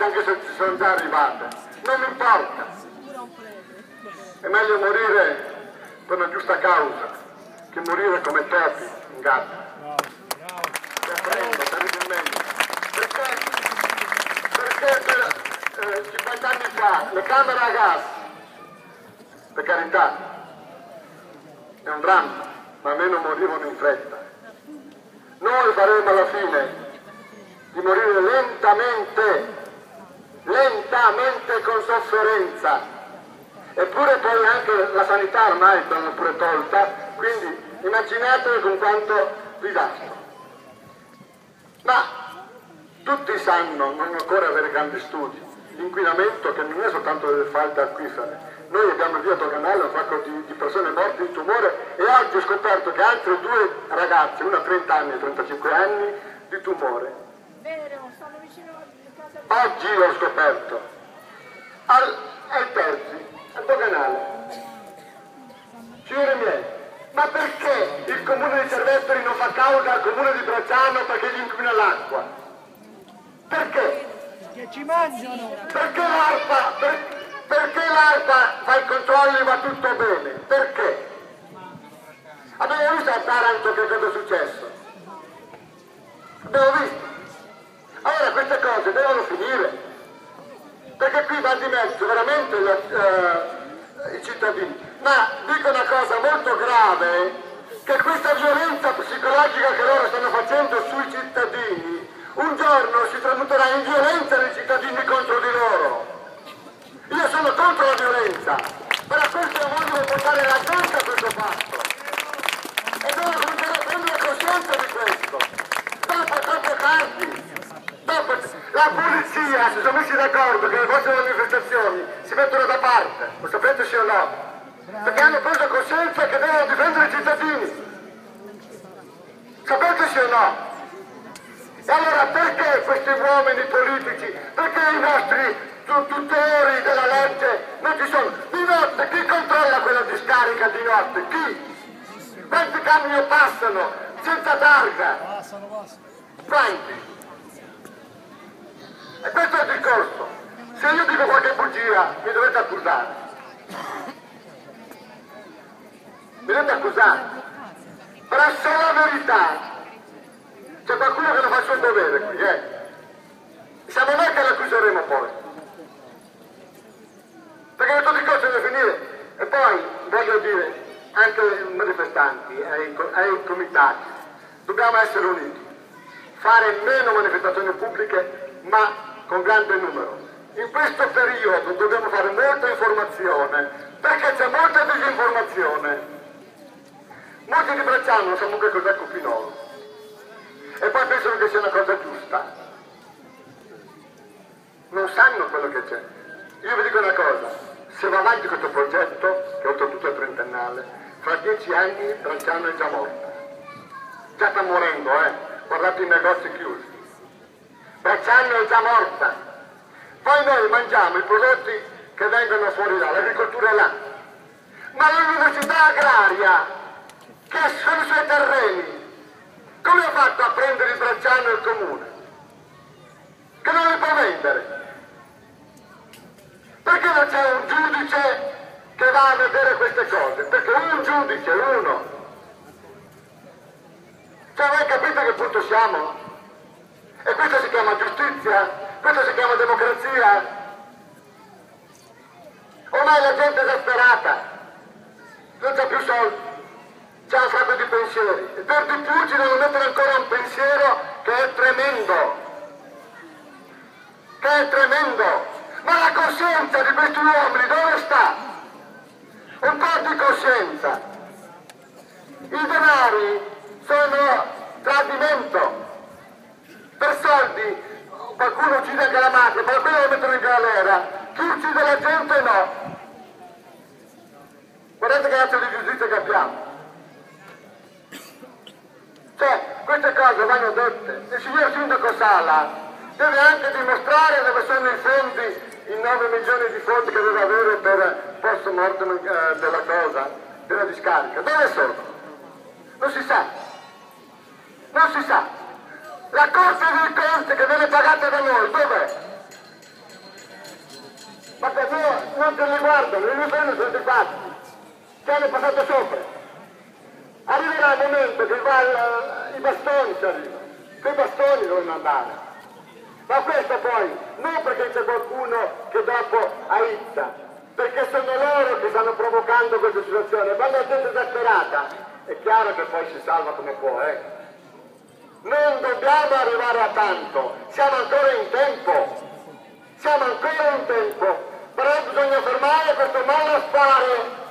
morte anche se ci sono già arrivate, non mi importa. È meglio morire per una giusta causa che morire come topi in gatta. Ti apprendo terribilmente. Perché 50 anni fa le camere a gas, per carità, è un dramma, ma almeno morivano in fretta. Noi faremo alla fine di morire lentamente con sofferenza, eppure poi anche la sanità ormai l'hanno pure tolta, quindi immaginatevi con quanto disastro. Ma tutti sanno, non occorre avere grandi studi, l'inquinamento che non è soltanto delle falde acquifere. Noi abbiamo via Doganale un sacco di persone morte di tumore e oggi ho scoperto che altre 2 ragazze, una a 30 anni e 35 anni, di tumore. Vero, stanno vicino a casa. Oggi l'ho scoperto. Ai Terzi, a Doganale. Signori miei, ma perché il comune di Cerveteri non fa causa al comune di Bracciano perché gli inquina l'acqua? Perché? Che ci mangiano! Perché l'ARPA fa i controlli e va tutto bene? Perché? Abbiamo visto a Taranto che cosa è successo? Abbiamo visto. Allora queste cose devono finire, perché qui va di mezzo veramente i cittadini. Ma dico una cosa molto grave, che questa violenza psicologica che loro stanno facendo sui cittadini, un giorno si tramuterà in violenza dei cittadini contro di loro. Io sono contro la violenza, però questo voglio portare la gente a questo fatto. E devo cominciare a prendere coscienza di questo. Dopo troppo tardi. Dopo la polizia si sono messi d'accordo che le vostre manifestazioni si mettono da parte. Lo sapete sì o no? Perché hanno preso coscienza che devono difendere i cittadini. Sapete sì o no? E allora perché questi uomini politici, perché i nostri tutori della legge non ci sono? Di notte chi controlla quella discarica di notte? Chi? Quanti camion passano senza targa? Passano. Quanti? E questo è il discorso. Se io dico qualche bugia mi dovete accusare. Mi dovete accusare. Però se la verità, c'è qualcuno che non fa il suo dovere qui, siamo noi che l'accuseremo poi. Perché tutto il discorso deve finire. E poi voglio dire anche ai manifestanti, ai comitati, dobbiamo essere uniti, fare meno manifestazioni pubbliche ma con grande numero. In questo periodo dobbiamo fare molta informazione, perché c'è molta disinformazione. Molti di Bracciano non sanno che cos'è Cupinolo e poi pensano che sia una cosa giusta. Non sanno quello che c'è. Io vi dico una cosa, se va avanti questo progetto, che oltretutto è trentennale, fra 10 anni Bracciano è già morta. Già sta morendo, guardate i negozi chiusi. Bracciano è già morta. Poi noi mangiamo i prodotti che vengono fuori là, l'agricoltura è là. Ma l'università agraria, che sono i suoi terreni, come ha fatto a prendere il Bracciano e il comune? Che non li può vendere? Perché non c'è un giudice che va a vedere queste cose? Perché un giudice, uno. Cioè voi capite a che punto siamo? E questo si chiama giustizia? Questo si chiama democrazia? Ormai la gente è esasperata, non c'è più soldi, c'è un sacco di pensieri. E per di più ci devono mettere ancora un pensiero che è tremendo. Ma la coscienza di questi uomini dove sta? Un po' di coscienza. I denari sono tradimento. Per soldi qualcuno uccide anche la mafia, ma quello lo mettono in galera. Chi uccide la gente no. Guardate che razza di giustizia che abbiamo. Cioè, queste cose vanno dette. Il signor Sindaco Sala deve anche dimostrare dove sono i fondi, i 9 milioni di fondi che deve avere per post mortem della cosa, della discarica. Dove sono? Non si sa. Non si sa. La Corte dei Conti che viene pagata da noi, dov'è? Ma per non te li guardano, le illusioni sono dei fatti, che hanno passato sopra. Arriverà il momento che i bastoni si arrivano, che i bastoni devono andare. Ma questo poi, non perché c'è qualcuno che dopo aizza, perché sono loro che stanno provocando questa situazione. Quando la gente è esasperata, è chiaro che poi si salva come può, Non dobbiamo arrivare a tanto, siamo ancora in tempo, però bisogna fermare questo malaffare